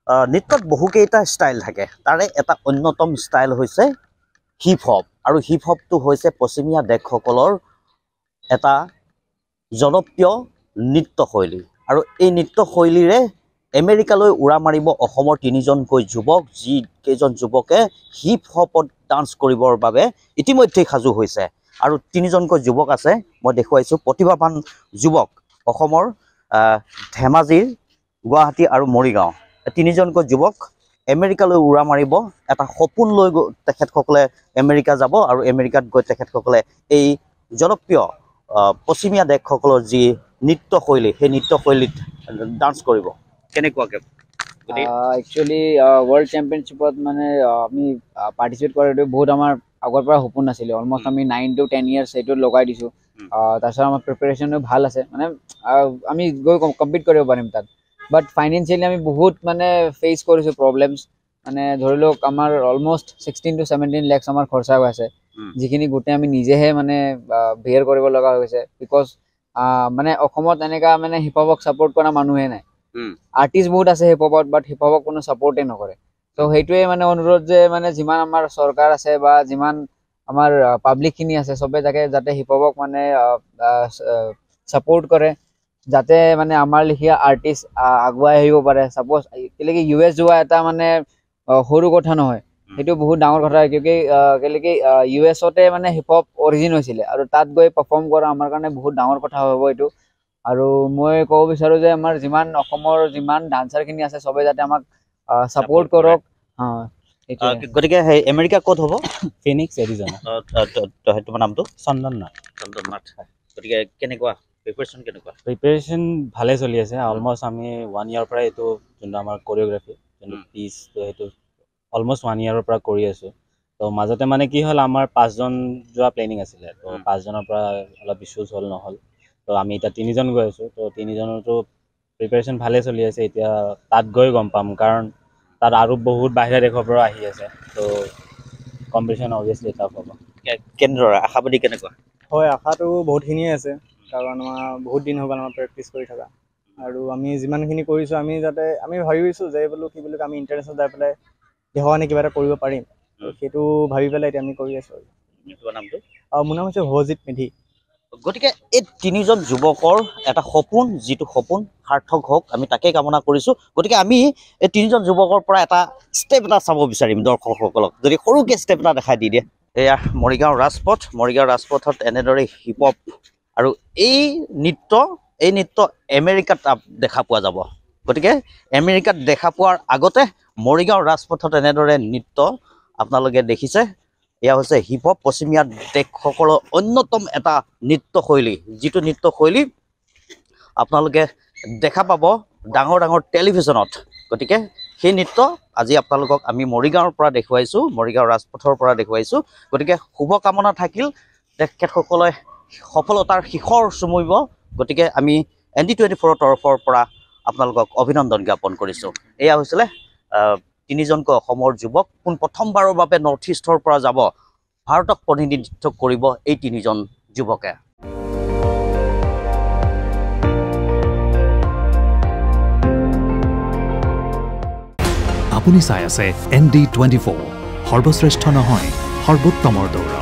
নৃত্যত বহুকেইটা ষ্টাইল থাকে তাৰে এটা অন্যতম ষ্টাইল হৈছে হিপ হপ আৰু হিপ হপটো হৈছে পশ্চিমীয়া দেশসকলৰ এটা জনপ্ৰিয় নৃত্যশৈলী আৰু এই নৃত্যশৈলীৰে আমেৰিকালৈ উৰা মাৰিব অসমৰ তিনিজনকৈ যুৱক যি কেইজন যুৱকে হিপ হপত ডান্স কৰিবৰ বাবে ইতিমধ্যে সাজু হৈছে আৰু তিনিজনকৈ যুৱক আছে মই দেখুৱাইছো প্ৰতিভাৱান যুৱক অসমৰ ধেমাজিৰ গুৱাহাটী আৰু মৰিগাঁও তিনিজনকৈ যুৱক আমেৰিকালৈ উৰা মাৰিব এটা সপোন লৈ তেখেতসকলে আমেৰিকা যাব আৰু আমেৰিকাত গৈ তেখেতসকলে এই জনপ্ৰিয় পশ্চিমীয়া দেশসকলৰ যি নৃত্যশৈলী সেই নৃত্যশৈলীত ডান্স কৰিব কেনেকুৱাকে একচুৱেলি ৱৰ্ল্ড চেম্পিয়নশ্বিপত মানে আমি পাৰ্টিচিপেট কৰাটো বহুত আমাৰ আগৰ পৰা সপোন আছিলে অলমষ্ট আমি 9 to 10 ইয়াৰ্ছ এইটোত লগাই দিছোঁ তাৰপিছত আমাৰ প্ৰিপেৰেশ্যনো ভাল আছে মানে আমি গৈ কম্পিট কৰিব পাৰিম তাত বাট ফাইনেন্সিয়েলি আমি বহুত মানে ফেচ কৰিছোঁ প্ৰব্লেমছ মানে ধৰি লওক আমাৰ অলমষ্ট 16 to 17 lakhs আমাৰ খৰচা হৈ আছে যিখিনি গোটেই আমি নিজেহে মানে বেয়াৰ কৰিব লগা হৈছে বিকজ মানে অসমত এনেকুৱা মানে হিপ হপক ছাপোৰ্ট কৰা মানুহে নাই আৰ্টিষ্ট বহুত আছে হিপ হপত বাট হিপ হপক কোনো ছাপোৰ্টে নকৰে ত' সেইটোৱে মানে অনুৰোধ যে মানে যিমান আমাৰ চৰকাৰ আছে বা যিমান আমাৰ পাব্লিকখিনি আছে চবে যাতে হিপ হপক মানে ছাপোৰ্ট কৰে যাতে মানে আমাৰ লিখীয়া আৰ্টিষ্ট আগুৱাই আহিব পাৰে ছাপ'জ কেলেকি US যোৱা এটা মানে সৰু কথা নহয় সেইটো বহুত ডাঙৰ কথা কেলেকি US-তে মানে হিপ হপ অৰিজিন হৈছিলে আৰু তাত গৈ পাৰফৰ্ম কৰা আমাৰ কাৰণে বহুত ডাঙৰ কথা হ'ব এইটো আৰু মই ক'ব বিচাৰোঁ যে আমাৰ যিমান অসমৰ যিমান ডান্সাৰখিনি আছে চবে যাতে আমাক ছাপোৰ্ট কৰক গতিকে সেই আমেৰিকা ক'ত হ'ব ফিনিক্স এৰিজনা তোমাৰ নামটো চন্দন নাথ গতিকে কেনেকুৱা প্ৰিপেৰেশ্যন ভালে চলি আছে অলমষ্ট আমি 1 year পৰা এইটো যোনটো আমাৰ কোৰিঅ'গ্ৰাফি যোনটো পিচ সেইটো অলমষ্ট 1 year পৰা কৰি আছোঁ তো মাজতে মানে কি হ'ল আমাৰ 5জন যোৱা প্লেনিং আছিলে তো 5জনৰ পৰা অলপ ইছ্যুজ হ'ল নহ'ল তো আমি এতিয়া 3জন গৈ আছোঁ তো 3জনৰতো প্ৰিপেৰেশ্যন ভালে চলি আছে এতিয়া তাত গৈ গম পাম কাৰণ তাত আৰু বহুত বাহিৰা দেশৰ পৰা আহি আছে তো কম্পিটিশ্যন অভিয়াছলি টাফ হ'ব কেনেদৰে আশাবাদী কেনেকুৱা হয় আশাটো বহুতখিনিয়ে আছে কাৰণ আমাৰ বহুত দিন হৈ গ'ল আমাৰ প্ৰেক্টিছ কৰি থকা আৰু আমি যিমানখিনি কৰিছোঁ আমি ভাবিছোঁ যে বোলো কি বুলি আমি ইণ্টাৰনেশ্যনেল যাই পেলাই দেশৰ কাৰণে কিবা এটা কৰিব পাৰিম সেইটো ভাবি পেলাই এতিয়া আমি কৰি আছোঁ তোমাৰ নামটো মোৰ নাম হৈছে হজিত মেধি গতিকে এই তিনিজন যুৱকৰ এটা সপোন যিটো সপোন সাৰ্থক হওক আমি তাকেই কামনা কৰিছোঁ গতিকে আমি এই তিনিজন যুৱকৰ পৰা এটা ষ্টেপ এটা চাব বিচাৰিম দৰ্শকসকলক যদি সৰুকৈ ষ্টেপ এটা দেখাই দি দিয়ে এয়া মৰিগাঁও ৰাজপথত এনেদৰে হিপ হপ আৰু এই নৃত্য আমেৰিকাত দেখা পোৱা যাব গতিকে আমেৰিকাত দেখা পোৱাৰ আগতে মৰিগাঁও ৰাজপথত এনেদৰে নৃত্য আপোনালোকে দেখিছে এয়া হৈছে হিপ হপ পশ্চিমীয়া দেশসকলৰ অন্যতম এটা নৃত্যশৈলী যিটো নৃত্যশৈলী আপোনালোকে দেখা পাব ডাঙৰ টেলিভিশ্যনত গতিকে সেই নৃত্য আজি আপোনালোকক আমি মৰিগাঁৱৰ পৰা দেখুৱাইছোঁ মৰিগাঁও ৰাজপথৰ পৰা দেখুৱাইছোঁ গতিকে শুভকামনা থাকিল তেখেতসকলে সফলতাৰ শিখৰ চুমুৰিব গতিকে আমি ND24 তৰফৰ পৰা আপোনালোকক অভিনন্দন জ্ঞাপন কৰিছোঁ এয়া হৈছিলে তিনিজনকৈ অসমৰ যুৱক প্ৰথমবাৰৰ বাবে নৰ্থ ইষ্টৰ পৰা যাব ভাৰতক প্ৰতিনিধিত্ব কৰিব এই তিনিজন যুৱকে আপুনি চাই আছে ND24 সৰ্বশ্ৰেষ্ঠ নহয় সৰ্বোত্তমৰ দৌৰ